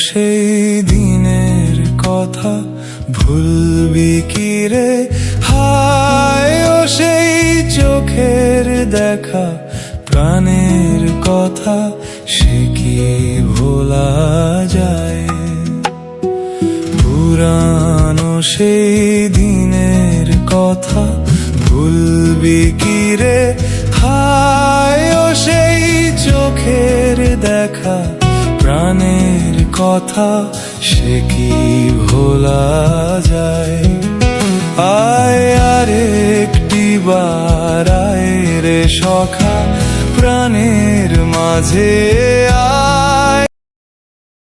সেই দিনের কথা ভুলবি কি রে? হায় ও সেই চোখের দেখা, প্রাণের কথা সে কি ভোলা যায়? পুরানো সেই দিনের কথা ভুলবি কি রে? হায় ও সেই চোখের দেখা, প্রাণের কথা সে কি ভোলা যায়? আয় আরেকটি বার আয় রে সখা, প্রাণের মাঝে